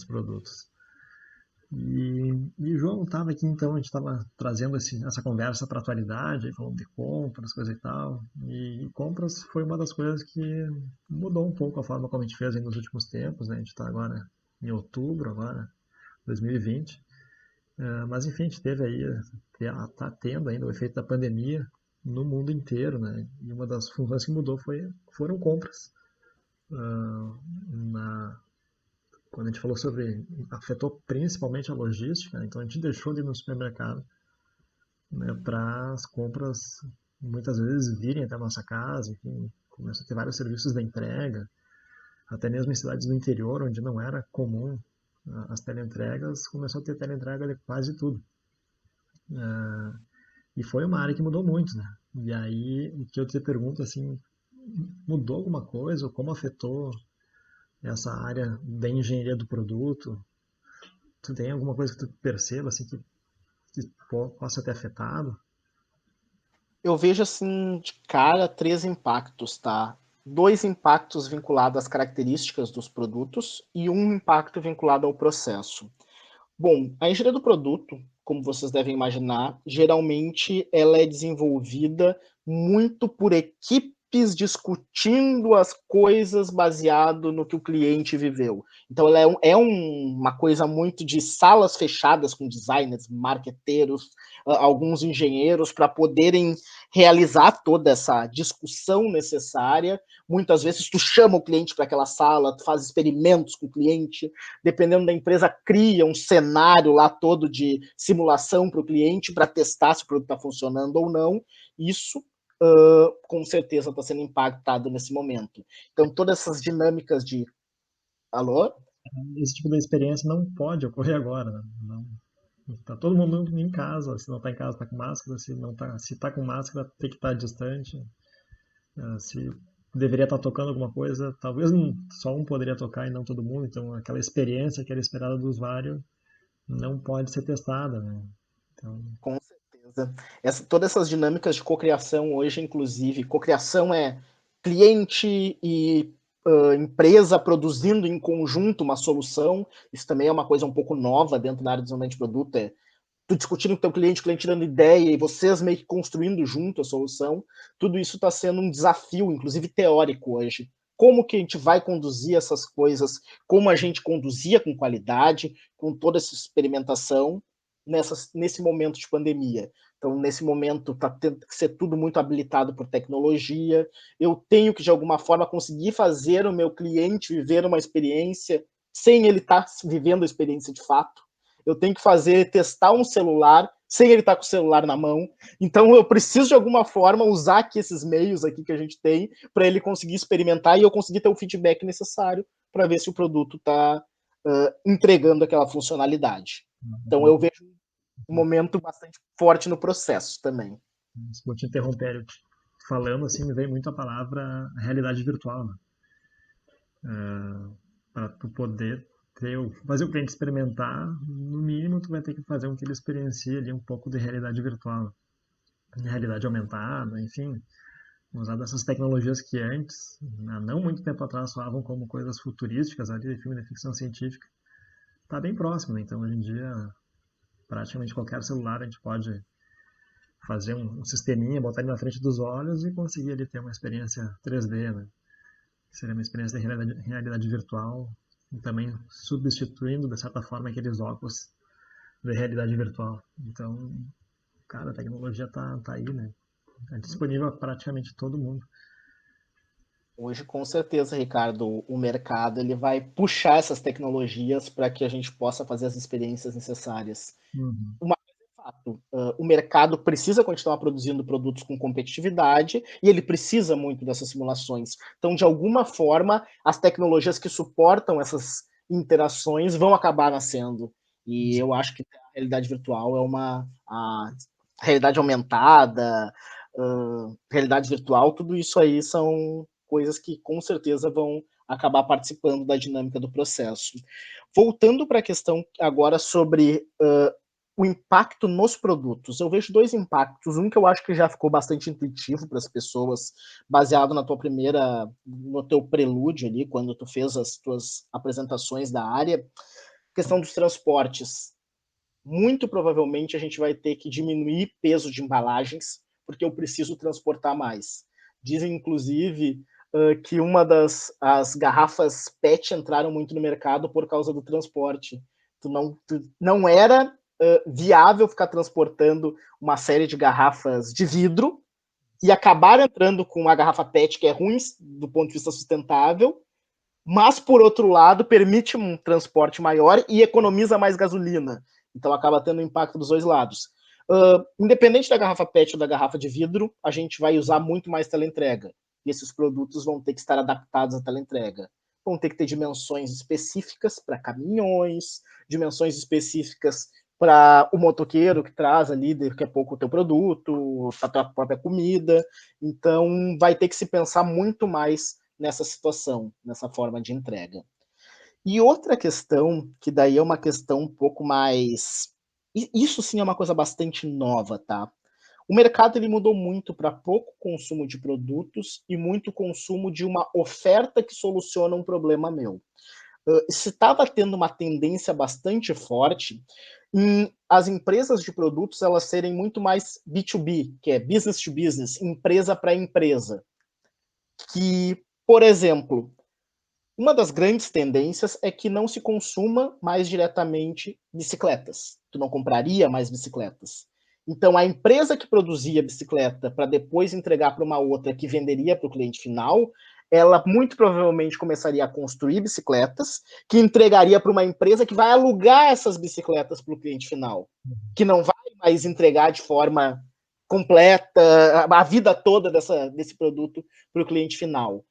os produtos. E o João estava aqui, então a gente estava trazendo essa conversa para a atualidade, falando de compras, coisa e tal. E compras foi uma das coisas que mudou um pouco a forma como a gente fez aí nos últimos tempos, né? A gente está agora em outubro, agora, 2020. Mas enfim, a gente teve aí, está tendo ainda o efeito da pandemia no mundo inteiro, né? E uma das funções que mudou foram compras. Ah, na, Quando a gente falou sobre, afetou principalmente a logística, né? Então a gente deixou de ir no supermercado, né, para as compras muitas vezes virem até a nossa casa, enfim, começou a ter vários serviços de entrega, até mesmo em cidades do interior, onde não era comum as teleentregas, começou a ter teleentrega de quase tudo. E foi uma área que mudou muito, né? E aí, o que eu te pergunto, assim, mudou alguma coisa? Ou como afetou essa área da engenharia do produto? Tu tem alguma coisa que tu perceba, assim, que possa ter afetado? Eu vejo assim de cara três impactos, tá? Dois impactos vinculados às características dos produtos e um impacto vinculado ao processo. Bom, a engenharia do produto, como vocês devem imaginar, geralmente ela é desenvolvida muito por equipes discutindo as coisas baseado no que o cliente viveu. Então, ela uma coisa muito de salas fechadas com designers, marqueteiros, alguns engenheiros para poderem realizar toda essa discussão necessária. Muitas vezes tu chama o cliente para aquela sala, tu faz experimentos com o cliente, dependendo da empresa, cria um cenário lá todo de simulação para o cliente para testar se o produto está funcionando ou não. Isso com certeza está sendo impactado nesse momento. Então, todas essas dinâmicas de. Alô? Esse tipo de experiência não pode ocorrer agora, né? Não, tá todo mundo em casa, se não está em casa está com máscara, se tá com máscara tem que estar distante. Se deveria estar tocando alguma coisa, talvez só um poderia tocar e não todo mundo, então aquela experiência que era esperada do usuário não pode ser testada, né? Então, Com certeza. Todas essas dinâmicas de cocriação hoje, inclusive, cocriação é cliente e empresa produzindo em conjunto uma solução. Isso também é uma coisa um pouco nova dentro da área de desenvolvimento de produto. Tu discutindo com o teu cliente, o cliente dando ideia e vocês meio que construindo junto a solução. Tudo isso está sendo um desafio, inclusive teórico hoje. Como que a gente vai conduzir essas coisas, como a gente conduzia com qualidade, com toda essa experimentação nesse momento de pandemia. Então, nesse momento, está tendo que ser tudo muito habilitado por tecnologia. Eu tenho que, de alguma forma, conseguir fazer o meu cliente viver uma experiência sem ele estar vivendo a experiência de fato. Eu tenho que testar um celular sem ele estar com o celular na mão. Então, eu preciso, de alguma forma, usar aqui esses meios aqui que a gente tem para ele conseguir experimentar e eu conseguir ter o feedback necessário para ver se o produto está entregando aquela funcionalidade. Então, eu vejo um momento bastante forte no processo também. vou te interromper falando assim, me vem muito a palavra realidade virtual, né? Para tu poder fazer o cliente experimentar, no mínimo tu vai ter que fazer com que ele experiencie ali um pouco de realidade virtual, realidade aumentada, enfim, usar dessas tecnologias que antes, há não muito tempo atrás, soavam como coisas futurísticas ali de filme de ficção científica. Está bem próximo, né? Então hoje em dia praticamente qualquer celular a gente pode fazer um sisteminha, botar ele na frente dos olhos e conseguir ali ter uma experiência 3D, né? Seria uma experiência de realidade virtual e também substituindo, de certa forma, aqueles óculos de realidade virtual. Então, cara, a tecnologia tá aí, né? É disponível a praticamente todo mundo. Hoje, com certeza, Ricardo, o mercado ele vai puxar essas tecnologias para que a gente possa fazer as experiências necessárias. Uhum. Uma coisa é fato, o mercado precisa continuar produzindo produtos com competitividade e ele precisa muito dessas simulações. Então, de alguma forma, as tecnologias que suportam essas interações vão acabar nascendo. E eu acho que a realidade virtual é a realidade aumentada, realidade virtual, tudo isso aí são coisas que com certeza vão acabar participando da dinâmica do processo. Voltando para a questão agora sobre o impacto nos produtos. Eu vejo dois impactos. Um que eu acho que já ficou bastante intuitivo para as pessoas, baseado no teu prelúdio ali, quando tu fez as tuas apresentações da área, questão dos transportes. Muito provavelmente a gente vai ter que diminuir peso de embalagens, porque eu preciso transportar mais. Dizem, inclusive, que as garrafas PET entraram muito no mercado por causa do transporte. Não era viável ficar transportando uma série de garrafas de vidro e acabar entrando com uma garrafa PET que é ruim do ponto de vista sustentável, mas, por outro lado, permite um transporte maior e economiza mais gasolina. Então, acaba tendo impacto dos dois lados. Independente da garrafa PET ou da garrafa de vidro, a gente vai usar muito mais teleentrega. E esses produtos vão ter que estar adaptados à teleentrega. Vão ter que ter dimensões específicas para caminhões, dimensões específicas para o motoqueiro que traz ali daqui a pouco o teu produto, a tua própria comida. Então, vai ter que se pensar muito mais nessa situação, nessa forma de entrega. E outra questão, que daí é uma questão um pouco mais... Isso sim é uma coisa bastante nova, tá? O mercado ele mudou muito para pouco consumo de produtos e muito consumo de uma oferta que soluciona um problema meu. Se estava tendo uma tendência bastante forte em as empresas de produtos elas serem muito mais B2B, que é business to business, empresa para empresa. Que, por exemplo, uma das grandes tendências é que não se consuma mais diretamente bicicletas. Tu não compraria mais bicicletas. Então, a empresa que produzia bicicleta para depois entregar para uma outra que venderia para o cliente final, ela muito provavelmente começaria a construir bicicletas, que entregaria para uma empresa que vai alugar essas bicicletas para o cliente final, que não vai mais entregar de forma completa a vida toda desse produto para o cliente final.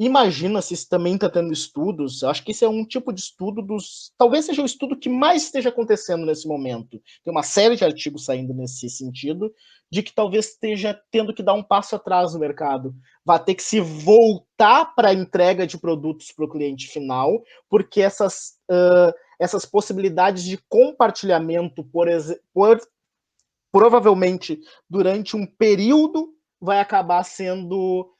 Imagina se isso também está tendo estudos. Eu acho que esse é um tipo de estudo dos. Talvez seja o estudo que mais esteja acontecendo nesse momento. Tem uma série de artigos saindo nesse sentido, de que talvez esteja tendo que dar um passo atrás no mercado. Vai ter que se voltar para a entrega de produtos para o cliente final, porque essas possibilidades de compartilhamento, provavelmente durante um período, vai acabar sendo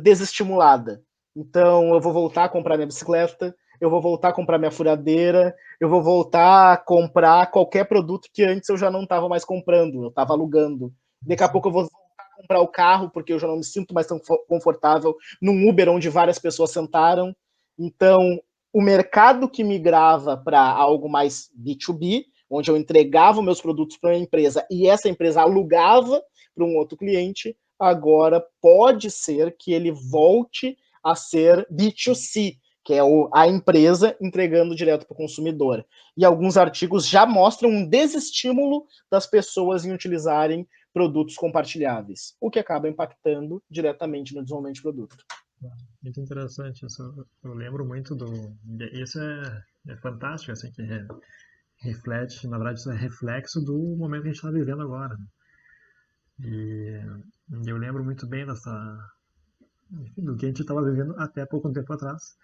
desestimulada. Então, eu vou voltar a comprar minha bicicleta, eu vou voltar a comprar minha furadeira, eu vou voltar a comprar qualquer produto que antes eu já não estava mais comprando, eu estava alugando. Daqui a pouco eu vou voltar a comprar o carro, porque eu já não me sinto mais tão confortável num Uber onde várias pessoas sentaram. Então, o mercado que migrava para algo mais B2B, onde eu entregava meus produtos para uma empresa e essa empresa alugava para um outro cliente, agora pode ser que ele volte a ser B2C, que é a empresa entregando direto para o consumidor. E alguns artigos já mostram um desestímulo das pessoas em utilizarem produtos compartilháveis, o que acaba impactando diretamente no desenvolvimento de produto. Muito interessante isso. Eu lembro muito do. Isso é fantástico, assim, que reflete, na verdade, isso é reflexo do momento que a gente está vivendo agora. E eu lembro muito bem enfim, do que a gente estava vivendo até pouco tempo atrás,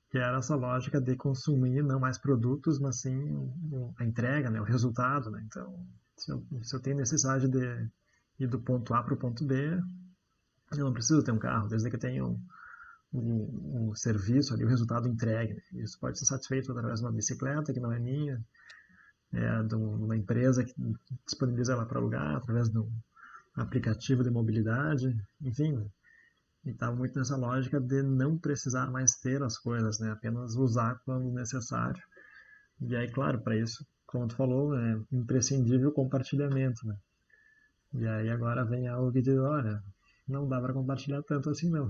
que era essa lógica de consumir não mais produtos, mas sim a entrega, né, o resultado. Né? Então, se eu tenho necessidade de ir do ponto A para o ponto B, eu não preciso ter um carro, desde que eu tenha o serviço ali, o resultado entregue. Né? Isso pode ser satisfeito através de uma bicicleta, que não é minha, de uma empresa que disponibiliza ela para alugar, através de um aplicativo de mobilidade, enfim. E estava muito nessa lógica de não precisar mais ter as coisas, né? Apenas usar quando necessário. E aí, claro, para isso, como tu falou, é imprescindível o compartilhamento, né? E aí agora vem algo que diz, olha, não dá para compartilhar tanto assim não.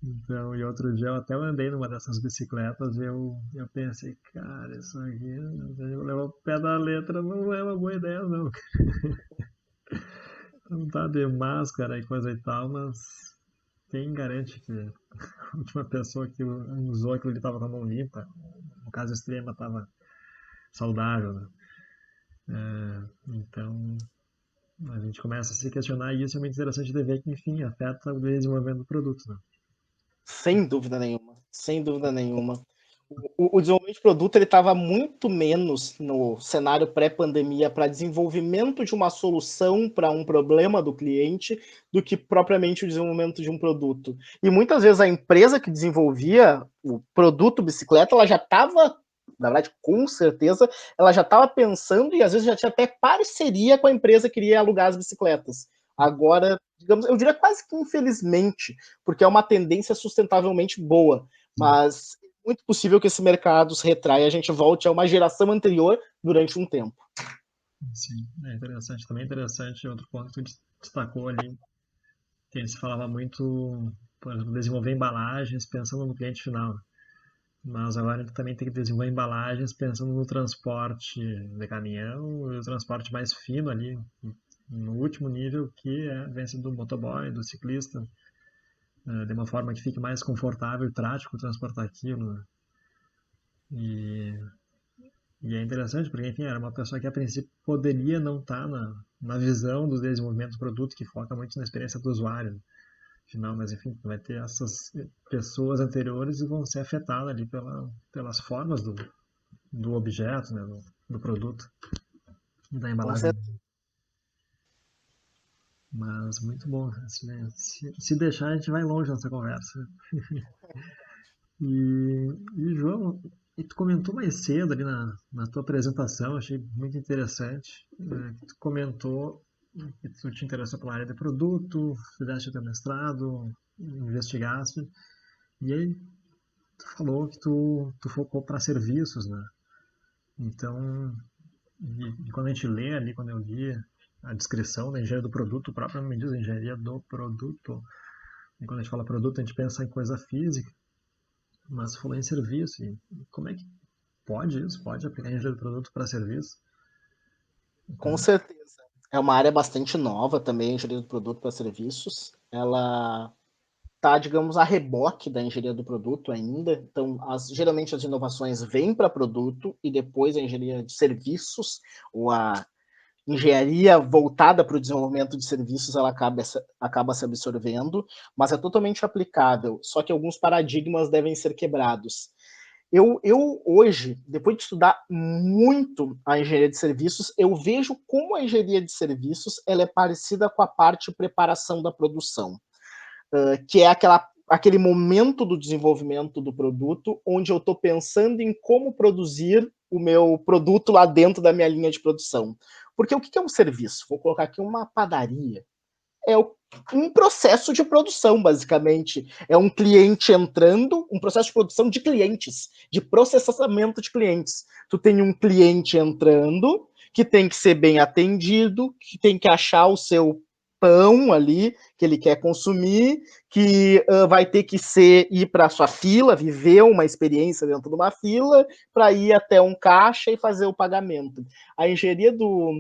Então, e outro dia eu até andei numa dessas bicicletas e eu pensei, cara, isso aqui, eu levo o pé da letra, não é uma boa ideia não. Não tá de máscara e coisa e tal, mas quem garante que a última pessoa que usou aquilo ali estava com a mão limpa, no caso extremo estava saudável, né? Então, a gente começa a se questionar e isso é muito interessante de ver que, enfim, afeta o desenvolvimento do produto, né? Sem dúvida nenhuma, sem dúvida nenhuma. O desenvolvimento de produto ele estava muito menos no cenário pré-pandemia para desenvolvimento de uma solução para um problema do cliente do que propriamente o desenvolvimento de um produto. E muitas vezes a empresa que desenvolvia o produto bicicleta, ela já estava, na verdade, com certeza, ela já estava pensando e às vezes já tinha até parceria com a empresa que iria alugar as bicicletas. Agora, digamos, eu diria quase que infelizmente, porque é uma tendência sustentavelmente boa, mas muito possível que esse mercado se retraia e a gente volte a uma geração anterior durante um tempo. Sim, é interessante. Também interessante outro ponto que tu destacou ali, que se falava muito, por exemplo, desenvolver embalagens pensando no cliente final. Mas agora tu também tem que desenvolver embalagens pensando no transporte de caminhão e o transporte mais fino ali, no último nível, que vem sendo do motoboy, do ciclista, de uma forma que fique mais confortável e prático transportar aquilo, né? E, e é interessante porque, enfim, era uma pessoa que a princípio poderia não estar na visão do desenvolvimento do produto, que foca muito na experiência do usuário, né? Final, mas enfim, vai ter essas pessoas anteriores e vão ser afetadas ali pelas formas do objeto, né, do produto, da Com embalagem. certeza. Mas muito bom. Se deixar, a gente vai longe nessa conversa. João, e tu comentou mais cedo ali na tua apresentação, achei muito interessante. Tu comentou que tu te interessou pela área de produto, fizeste o teu mestrado, investigaste, e aí tu falou que tu focou para serviços, né? Então, e quando a gente lê ali, quando eu li a descrição da engenharia do produto, o próprio nome diz engenharia do produto. E quando a gente fala produto, a gente pensa em coisa física, mas falou em serviço. E como é que pode isso? Pode aplicar engenharia do produto para serviço? Com Como é? certeza. É uma área bastante nova também, a engenharia do produto para serviços. Ela está, digamos, a reboque da engenharia do produto ainda. Então, geralmente as inovações vêm para produto e depois a engenharia de serviços, ou a engenharia voltada para o desenvolvimento de serviços, ela acaba se absorvendo, mas é totalmente aplicável, só que alguns paradigmas devem ser quebrados. Eu hoje, depois de estudar muito a engenharia de serviços, eu vejo como a engenharia de serviços ela é parecida com a parte de preparação da produção, que é aquele momento do desenvolvimento do produto onde eu estou pensando em como produzir o meu produto lá dentro da minha linha de produção. Porque o que é um serviço? Vou colocar aqui uma padaria. É um processo de produção, basicamente. É um cliente entrando, um processo de produção de clientes, de processamento de clientes. Tu tem um cliente entrando, que tem que ser bem atendido, que tem que achar o seu pão ali que ele quer consumir, que vai ter que ir para a sua fila, viver uma experiência dentro de uma fila, para ir até um caixa e fazer o pagamento. A engenharia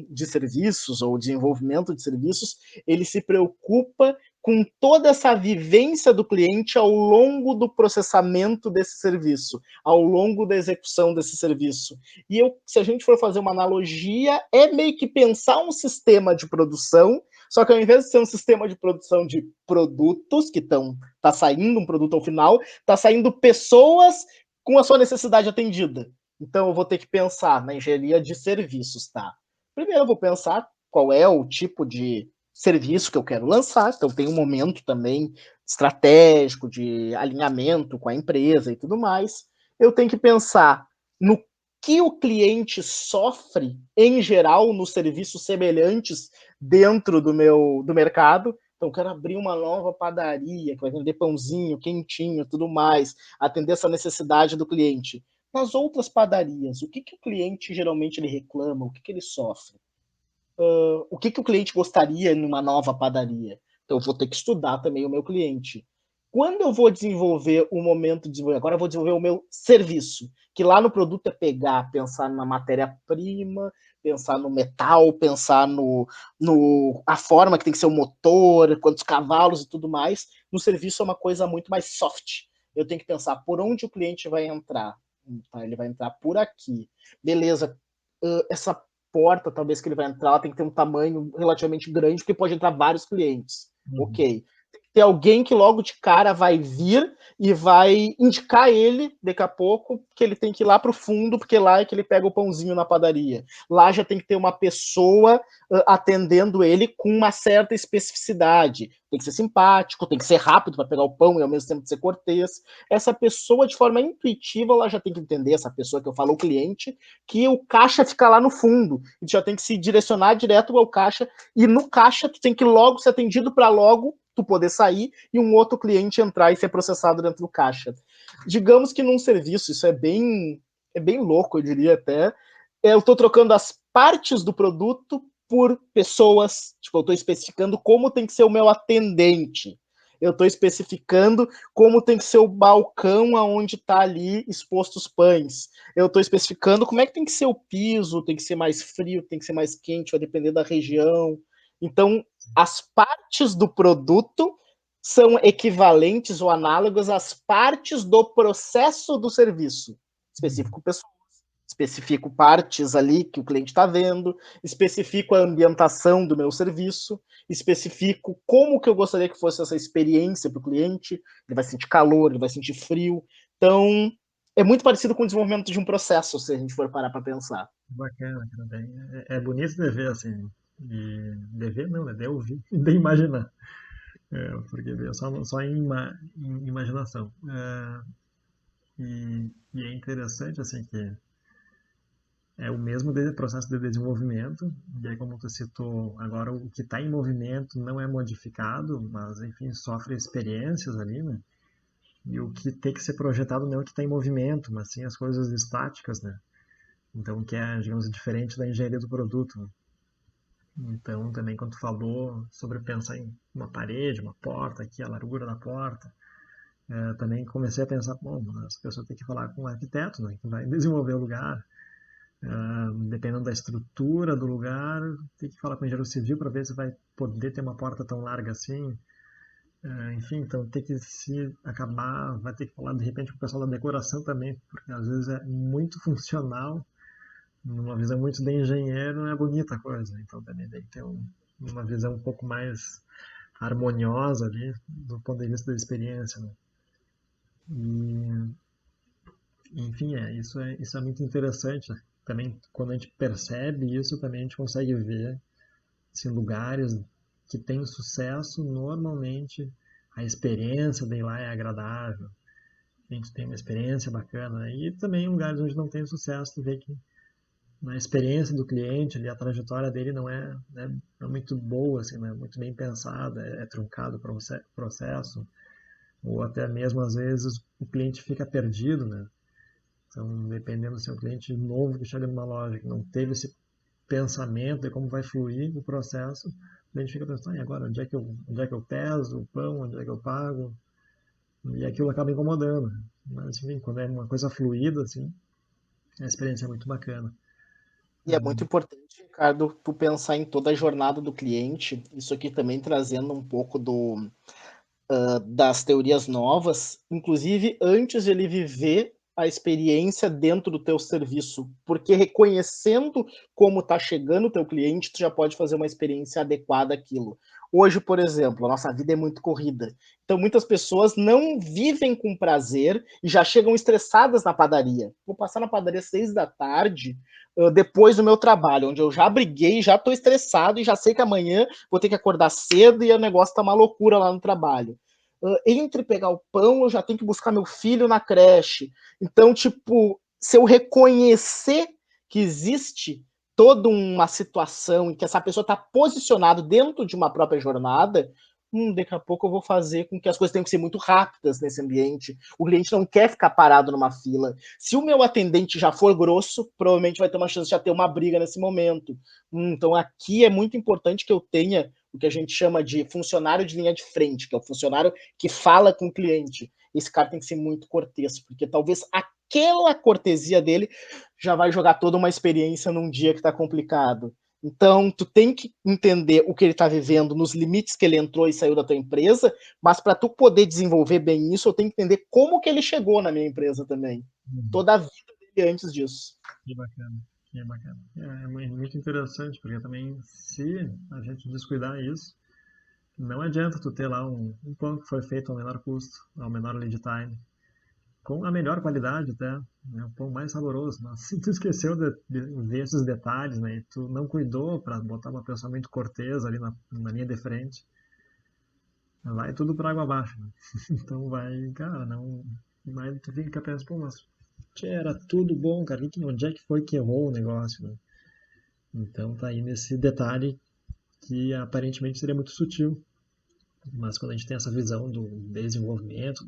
de serviços ou desenvolvimento de serviços, ele se preocupa com toda essa vivência do cliente ao longo do processamento desse serviço, ao longo da execução desse serviço. E se a gente for fazer uma analogia, é meio que pensar um sistema de produção, só que ao invés de ser um sistema de produção de produtos, que tá saindo um produto ao final, tá saindo pessoas com a sua necessidade atendida. Então eu vou ter que pensar na engenharia de serviços, tá? Primeiro eu vou pensar qual é o tipo de serviço que eu quero lançar, então tem um momento também estratégico de alinhamento com a empresa e tudo mais. Eu tenho que pensar no que o cliente sofre em geral nos serviços semelhantes dentro do mercado. Então, eu quero abrir uma nova padaria que vai vender pãozinho, quentinho, tudo mais, atender essa necessidade do cliente. Nas outras padarias, o que o cliente geralmente ele reclama, o que ele sofre? O que o cliente gostaria numa nova padaria? Então, eu vou ter que estudar também o meu cliente. Quando eu vou desenvolver o momento de desenvolver, agora eu vou desenvolver o meu serviço, que lá no produto é pegar, pensar na matéria-prima, pensar no metal, pensar a forma que tem que ser o motor, quantos cavalos e tudo mais. No serviço é uma coisa muito mais soft. Eu tenho que pensar por onde o cliente vai entrar. Tá, ele vai entrar por aqui. Beleza, essa porta, talvez, que ele vai entrar, ela tem que ter um tamanho relativamente grande, porque pode entrar vários clientes. Uhum. Ok. Ter alguém que logo de cara vai vir e vai indicar ele daqui a pouco, que ele tem que ir lá para o fundo, porque lá é que ele pega o pãozinho na padaria. Lá já tem que ter uma pessoa atendendo ele com uma certa especificidade. Tem que ser simpático, tem que ser rápido para pegar o pão e ao mesmo tempo ser cortês. Essa pessoa, de forma intuitiva, ela já tem que entender, essa pessoa que eu falo, o cliente, que o caixa fica lá no fundo. E já tem que se direcionar direto ao caixa. E no caixa, tu tem que logo ser atendido para logo tu poder sair e um outro cliente entrar e ser processado dentro do caixa. Digamos que num serviço, isso é bem louco, eu diria até, eu estou trocando as partes do produto por pessoas, tipo, eu estou especificando como tem que ser o meu atendente, eu estou especificando como tem que ser o balcão aonde está ali exposto os pães, eu estou especificando como é que tem que ser o piso, tem que ser mais frio, tem que ser mais quente, vai depender da região. Então, as partes do produto são equivalentes ou análogas às partes do processo do serviço. Específico pessoas, especifico partes ali que o cliente está vendo, especifico a ambientação do meu serviço, especifico como que eu gostaria que fosse essa experiência para o cliente, ele vai sentir calor, ele vai sentir frio. Então, é muito parecido com o desenvolvimento de um processo, se a gente for parar para pensar. Bacana, cara, bem. É bonito de ver, assim. De ver não, é de ouvir, de imaginar. Porque é só em imaginação. E é interessante, assim, que é o mesmo processo de desenvolvimento, e aí como tu citou, agora o que está em movimento não é modificado, mas enfim, sofre experiências ali, né? E o que tem que ser projetado não é o que está em movimento, mas sim as coisas estáticas, né? Então, que é, digamos, diferente da engenharia do produto, né? Então, também quando tu falou sobre pensar em uma parede, uma porta aqui, a largura da porta, também comecei a pensar, bom, as pessoas têm que falar com o arquiteto, né, que vai desenvolver o lugar. Dependendo da estrutura do lugar, tem que falar com o engenheiro civil para ver se vai poder ter uma porta tão larga assim. Enfim, então tem que se acabar, vai ter que falar de repente com o pessoal da decoração também, porque às vezes é muito funcional, numa visão muito de engenheiro, é bonita a coisa. Então também tem que ter uma visão um pouco mais harmoniosa ali, do ponto de vista da experiência, né? E, enfim, isso é muito interessante. Também, quando a gente percebe isso, também a gente consegue ver se lugares que têm sucesso, normalmente a experiência de ir lá é agradável, a gente tem uma experiência bacana. E também em lugares onde não tem sucesso, tu vê que a experiência do cliente, ali, a trajetória dele não é muito boa, assim, não é muito bem pensada, é truncado o processo, ou até mesmo às vezes o cliente fica perdido, né? Então, dependendo se é um cliente novo que chega numa loja que não teve esse pensamento de como vai fluir o processo, a gente fica pensando, e agora, onde é que eu peso o pão, onde é que eu pago? E aquilo acaba incomodando. Mas, enfim, quando é uma coisa fluida, assim, a experiência é muito bacana. E é muito importante, Ricardo, tu pensar em toda a jornada do cliente, isso aqui também trazendo um pouco das teorias novas, inclusive antes de ele viver a experiência dentro do teu serviço, porque reconhecendo como está chegando o teu cliente, tu já pode fazer uma experiência adequada àquilo. Hoje, por exemplo, a nossa vida é muito corrida. Então, muitas pessoas não vivem com prazer e já chegam estressadas na padaria. Vou passar na padaria às 6 da tarde, depois do meu trabalho, onde eu já briguei, já estou estressado e já sei que amanhã vou ter que acordar cedo e o negócio está uma loucura lá no trabalho. Entre pegar o pão, eu já tenho que buscar meu filho na creche. Então, tipo, se eu reconhecer que existe toda uma situação em que essa pessoa está posicionada dentro de uma própria jornada, daqui a pouco eu vou fazer com que as coisas tenham que ser muito rápidas nesse ambiente. O cliente não quer ficar parado numa fila. Se o meu atendente já for grosso, provavelmente vai ter uma chance de já ter uma briga nesse momento. Então aqui é muito importante que eu tenha o que a gente chama de funcionário de linha de frente, que é o funcionário que fala com o cliente. Esse cara tem que ser muito cortês, porque talvez aquela cortesia dele já vai jogar toda uma experiência num dia que está complicado. Então, tu tem que entender o que ele está vivendo, nos limites que ele entrou e saiu da tua empresa, mas para tu poder desenvolver bem isso, eu tenho que entender como que ele chegou na minha empresa também. Toda a vida dele antes disso. Que bacana, que bacana. É muito interessante, porque também, se a gente descuidar isso, não adianta tu ter lá um pão que foi feito ao menor custo, ao menor lead time, com a melhor qualidade até, né, o pão mais saboroso, mas se tu esqueceu de ver esses detalhes, né, e tu não cuidou para botar uma pessoa muito cortês ali na linha de frente, vai tudo para água abaixo, né? Então vai, cara, não. Mas tu fica pensando, pô, mas tchê, era tudo bom, cara. Onde é que foi que errou o negócio, né? Então tá aí nesse detalhe que aparentemente seria muito sutil. Mas quando a gente tem essa visão do desenvolvimento,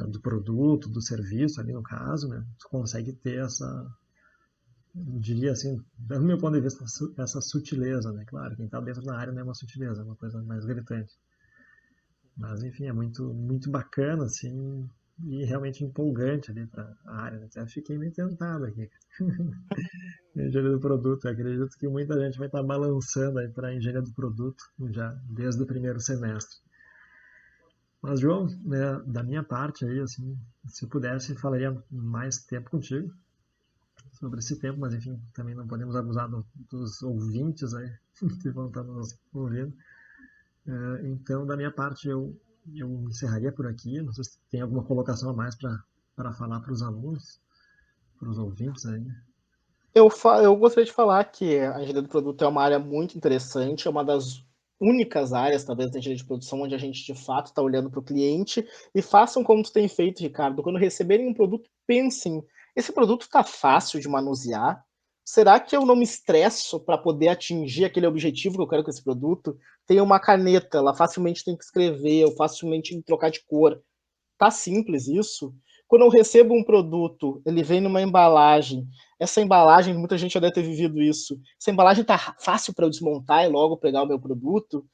do produto, do serviço ali no caso, né? Tu consegue ter essa, eu diria assim, do meu ponto de vista, essa sutileza, né? Claro, quem tá dentro da área não é uma sutileza, é uma coisa mais gritante. Mas enfim, é muito, muito bacana, assim, e realmente empolgante ali para a área, né? Até fiquei meio tentado aqui. Engenharia do produto, eu acredito que muita gente vai estar balançando aí para engenharia do produto já desde o primeiro semestre. Mas, João, né, da minha parte aí, assim, se eu pudesse, falaria mais tempo contigo sobre esse tempo, mas enfim, também não podemos abusar dos ouvintes aí que vão estar nos ouvindo. Então, da minha parte, eu encerraria por aqui. Não sei se tem alguma colocação a mais para falar para os alunos, para os ouvintes aí. Eu gostaria de falar que a engenharia do produto é uma área muito interessante, é uma das únicas áreas, talvez, da engenharia de produção, onde a gente, de fato, está olhando para o cliente e façam como tu tem feito, Ricardo. Quando receberem um produto, pensem, esse produto está fácil de manusear? Será que eu não me estresso para poder atingir aquele objetivo que eu quero com esse produto? Tem uma caneta, ela facilmente tem que escrever, eu facilmente tem que trocar de cor. Tá simples isso. Quando eu recebo um produto, ele vem numa embalagem. Essa embalagem, muita gente já deve ter vivido isso. Essa embalagem tá fácil para eu desmontar e logo pegar o meu produto.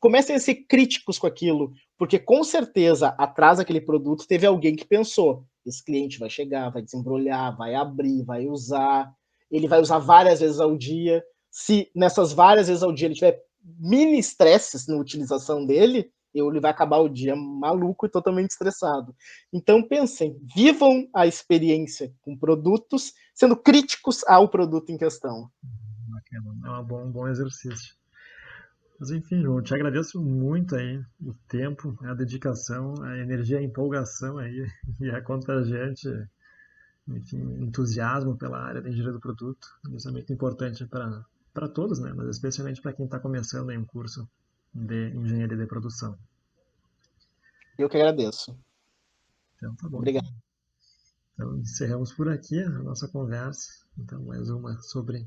Comecem a ser críticos com aquilo, porque com certeza atrás daquele produto teve alguém que pensou: esse cliente vai chegar, vai desembrulhar, vai abrir, vai usar. Ele vai usar várias vezes ao dia. Se nessas várias vezes ao dia ele tiver mini estresses na utilização dele, ele vai acabar o dia maluco e totalmente estressado. Então pensem, vivam a experiência com produtos, sendo críticos ao produto em questão. Bacana, é um bom exercício. Mas enfim, João, eu te agradeço muito aí o tempo, a dedicação, a energia, a empolgação aí e a contagiante, enfim, entusiasmo pela área da engenharia do produto. Isso é muito importante para todos, né? Mas especialmente para quem está começando em um curso de engenharia de produção. Eu que agradeço. Então, tá bom. Obrigado. Então, encerramos por aqui a nossa conversa. Então, mais uma sobre